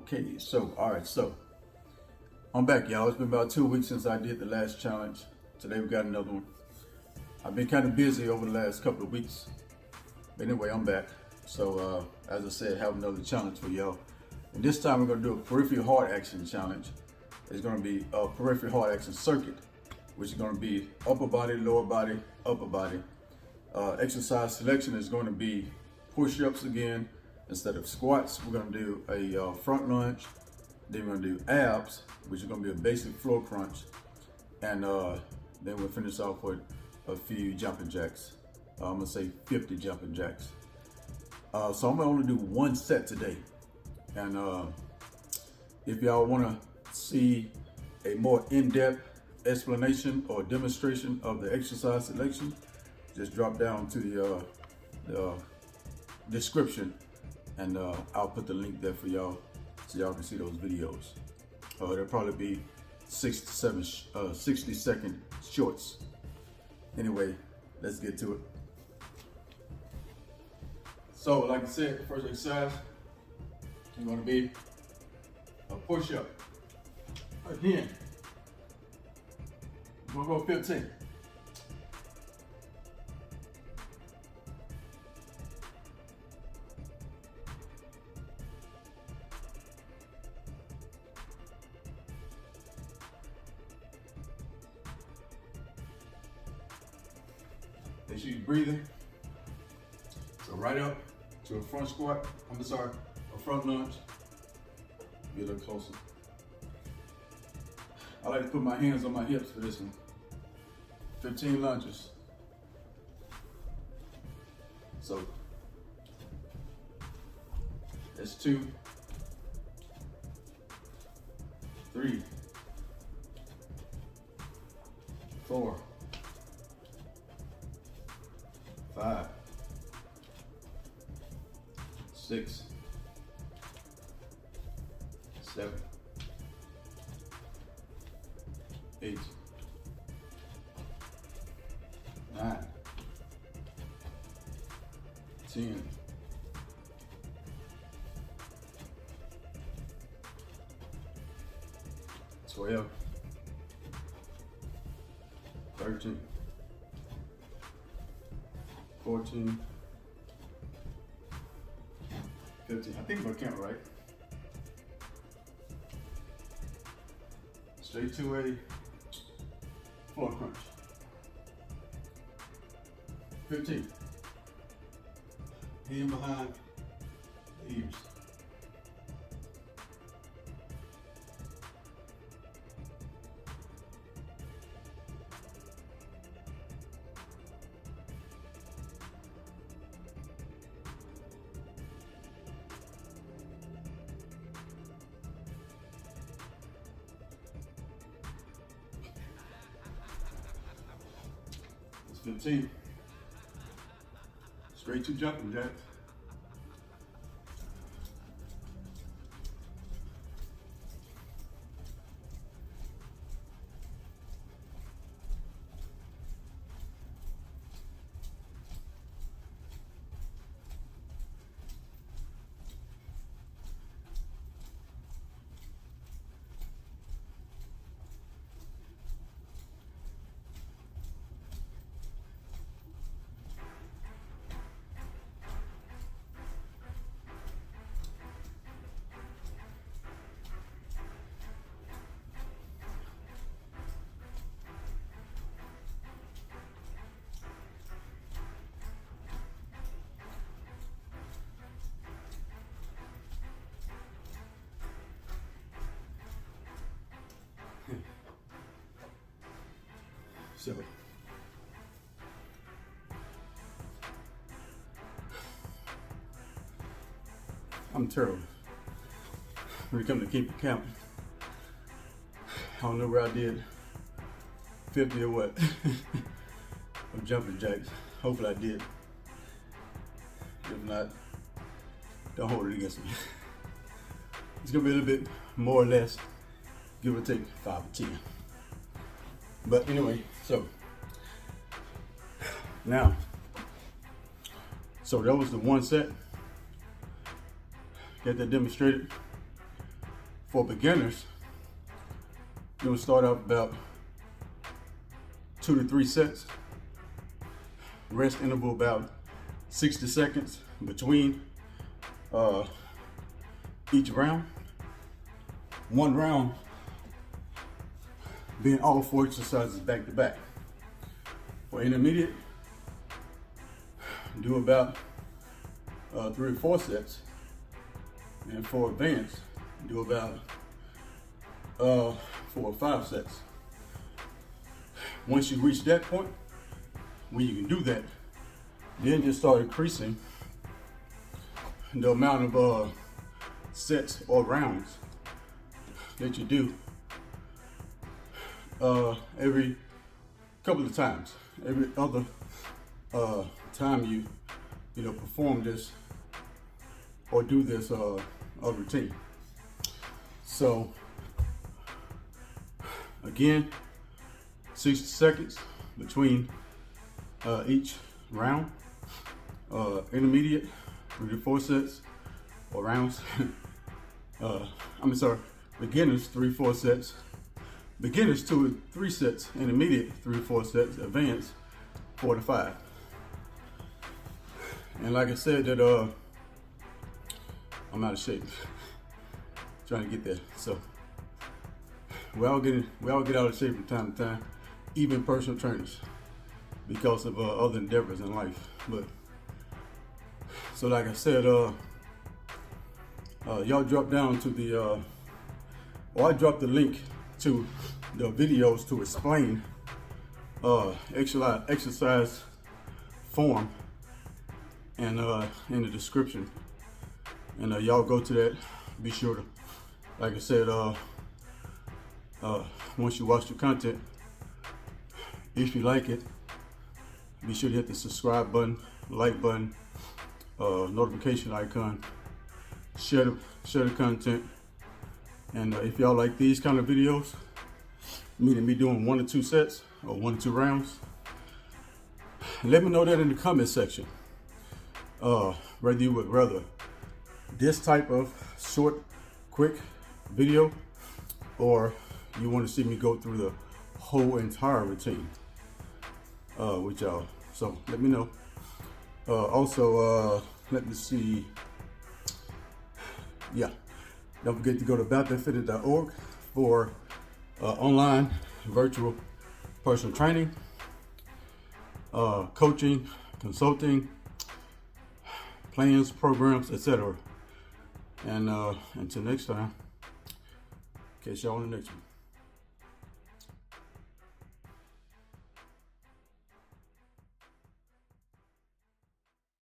Okay, so all right, so I'm back, y'all. It's been about 2 weeks since I did the last challenge. Today we got another one. I've been kind of busy over the last couple of weeks. But anyway, I'm back. So as I said, have another challenge for y'all. And this time we're gonna do a peripheral hard action challenge. It's gonna be a peripheral hard action circuit, which is gonna be upper body, lower body, upper body. Exercise selection is going to be push-ups again. Instead of squats, we're gonna do a front lunge. Then we're gonna do abs, which is gonna be a basic floor crunch. And then we'll finish off with a few jumping jacks. I'm gonna say 50 jumping jacks. So I'm gonna only do one set today. And if y'all wanna see a more in-depth explanation or demonstration of the exercise selection, just drop down to the description and I'll put the link there for y'all so y'all can see those videos. They'll probably be 60-second shorts. Anyway, let's get to it. So like I said, the first exercise is going to be a push-up. Again, we're going to go 15. Make sure you're breathing. So right up to a front squat. A front lunge. Get a little closer. I like to put my hands on my hips for this one. 15 lunges. So that's 2, 3, 4, 5, 6, 7, 8, 9, 10, 12, 13, 14, 15. I think we're counting right. Straight to a floor crunch. 15. Hand behind the ears. That's 15. Straight to jumping jacks. So I'm terrible when it comes to keeping count. I don't know where I did 50 or what of jumping jacks. Hopefully I did. If not, don't hold it against me. It's gonna be a little bit more or less, give or take 5 or 10. But anyway, so now, so that was the one set. Get that demonstrated. for beginners, you'll start out about 2 to 3 sets. Rest interval about 60 seconds between each round. One round being all 4 exercises back to back. For intermediate, do about 3 or 4 sets. And for advanced, do about 4 or 5 sets. Once you reach that point, when you can do that, then just start increasing the amount of sets or rounds that you do every couple of times. Every other time you perform this or do this routine. So again, 60 seconds between each round. Intermediate, 3 to 4 sets or rounds. Beginners 3 to 4 sets. Beginners 2 to 3 sets. Intermediate 3 to 4 sets. Advanced 4 to 5. And like I said, that I'm out of shape. Trying to get there. So we all get out of shape from time to time, even personal trainers, because of other endeavors in life. But so like I said, y'all drop down to the I dropped the link to the videos to explain exercise form and in the description, and y'all go to that. Be sure to, like I said, once you watch the content, if you like it, be sure to hit the subscribe button, like button, notification icon, share the content. And if y'all like these kind of videos, meaning me doing 1 or 2 sets or 1 or 2 rounds, let me know that in the comment section. Whether you would rather this type of short, quick video, or you want to see me go through the whole entire routine with y'all. So let me know. Also, let me see. Yeah, don't forget to go to boutthatfitted.org for online virtual personal training, coaching, consulting, plans, programs, etc. And until next time, catch y'all on the next one.